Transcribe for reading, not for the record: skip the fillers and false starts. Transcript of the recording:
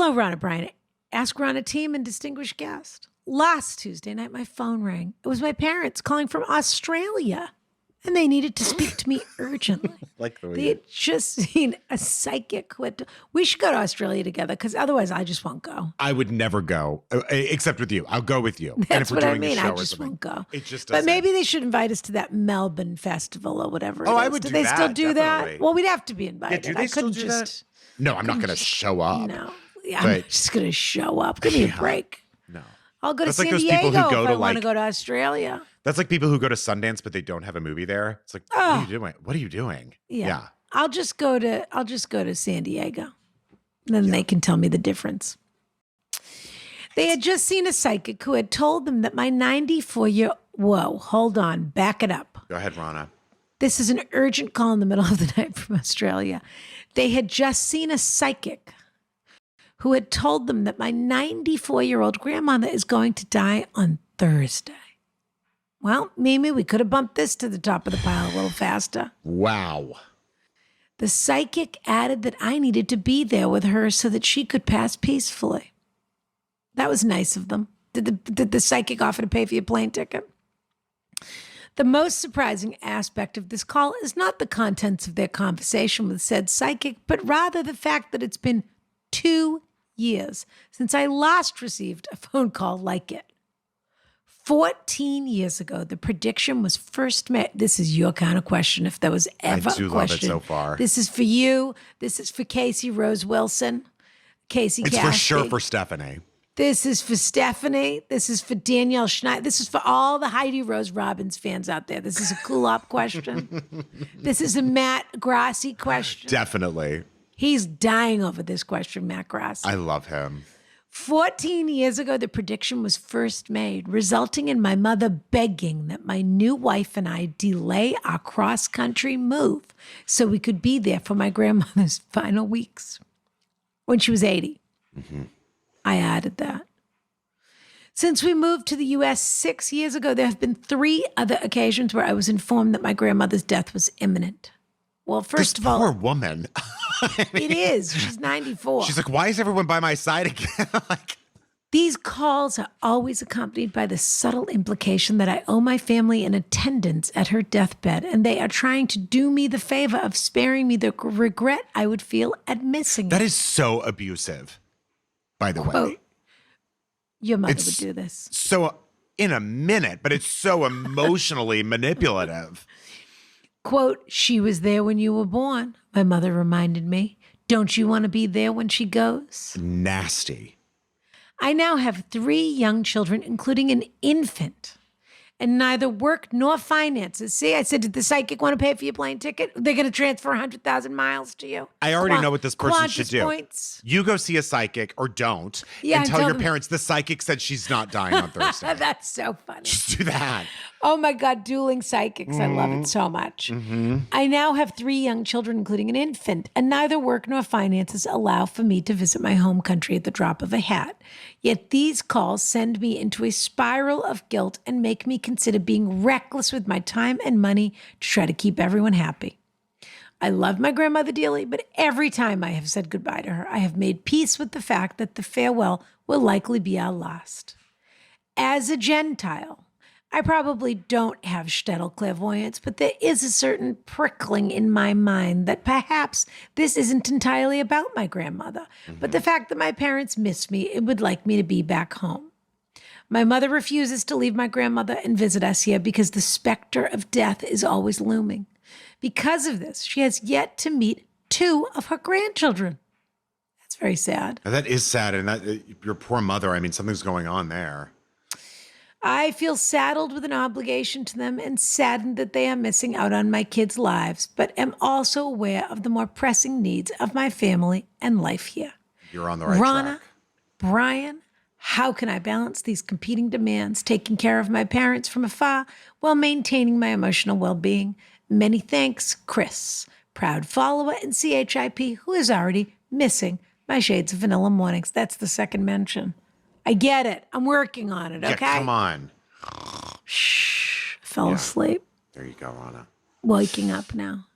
Hello, Ronna, Bryan. Ask Ronna team and distinguished guest. Last Tuesday night, my phone rang. It was my parents calling from Australia, and they needed to speak to me urgently. Like the way They had just seen a psychic. We should go to Australia together, because otherwise I just won't go. I would never go, except with you. I'll go with you. That's and if we're what doing I mean. a show I just or something, won't go. It just But doesn't. maybe they should invite us to that Melbourne festival or whatever. Oh, it I is. would do do they that, still do definitely. that? Well, we'd have to be invited. do they I still couldn't do just. No, I'm not going to show up. No, yeah, I'm just going to show up. Give me a break. No. I'll go That's to like San those Diego people who go if to, I want to like- go to Australia. That's like people who go to Sundance, but they don't have a movie there. It's like, what are you doing? What are you doing? Yeah. I'll just go to San Diego. Then they can tell me the difference. They had just seen a psychic who had told them that my 94-year. Whoa, hold on, back it up. Go ahead, Ronna. This is an urgent call in the middle of the night from Australia. They had just seen a psychic who had told them that my 94-year-old grandmother is going to die on Thursday. Well, Mimi, we could have bumped this to the top of the pile a little faster. Wow. The psychic added that I needed to be there with her so that she could pass peacefully. That was nice of them. Did the psychic offer to pay for your plane ticket? The most surprising aspect of this call is not the contents of their conversation with said psychic, but rather the fact that it's been 2 years since I last received a phone call like it. 14 years ago, the prediction was first made. This is your kind of question, if there was ever I do a love it question. so far. This is for you. This is for Casey Rose Wilson. Casey It's Cassidy. for sure for Stephanie. This is for Stephanie. This is for Danielle Schneider. This is for all the Heidi Rose Robbins fans out there. This is a cool-op question. This is a Matt Grassi question. Definitely. He's dying over this question, Matt Grassi. I love him. 14 years ago, the prediction was first made, resulting in my mother begging that my new wife and I delay our cross-country move so we could be there for my grandmother's final weeks when she was 80. Mm-hmm. I added that. Since we moved to the U.S. 6 years ago, there have been 3 other occasions where I was informed that my grandmother's death was imminent. Well, first of all, poor woman. it is. She's 94. She's like, why is everyone by my side again? Like, these calls are always accompanied by the subtle implication that I owe my family an attendance at her deathbed, and they are trying to do me the favor of sparing me the regret I would feel at missing that it. is so abusive, by the way. Quote, your mother It's- would do this. So in a minute, but it's so emotionally manipulative. Quote, she was there when you were born, my mother reminded me. Don't you want to be there when she goes? Nasty. I now have 3 young children, including an infant, and neither work nor finances. See, I said, did the psychic want to pay for your plane ticket? They're going to transfer 100,000 miles to you. I already know what this person should Qantas do. points. You go see a psychic or don't Yeah, and tell tell your them- parents the psychic said she's not dying on Thursday. That's so funny. Just do that. Oh my God, dueling psychics. I love it so much. I now have 3 young children, including an infant, and neither work nor finances allow for me to visit my home country at the drop of a hat. Yet these calls send me into a spiral of guilt and make me consider being reckless with my time and money to try to keep everyone happy. I love my grandmother dearly, but every time I have said goodbye to her, I have made peace with the fact that the farewell will likely be our last. As a Gentile, I probably don't have shtetl clairvoyance, but there is a certain prickling in my mind that perhaps this isn't entirely about my grandmother, but the fact that my parents miss me and would like me to be back home. My mother refuses to leave my grandmother and visit us here because the specter of death is always looming. Because of this, she has yet to meet 2 of her grandchildren. That's very sad. That is sad. And that your poor mother, I mean, something's going on there. I feel saddled with an obligation to them and saddened that they are missing out on my kids' lives, but am also aware of the more pressing needs of my family and life here. You're on the right Ronna, track. Bryan, how can I balance these competing demands, taking care of my parents from afar while maintaining my emotional well-being? Many thanks, Chris, proud follower in CHIP, who is already missing my Shades of Vanilla mornings. That's the second mention. I get it. I'm working on it, okay? Yeah, come on. Shh. Fell asleep. There you go, Ronna. Waking up now.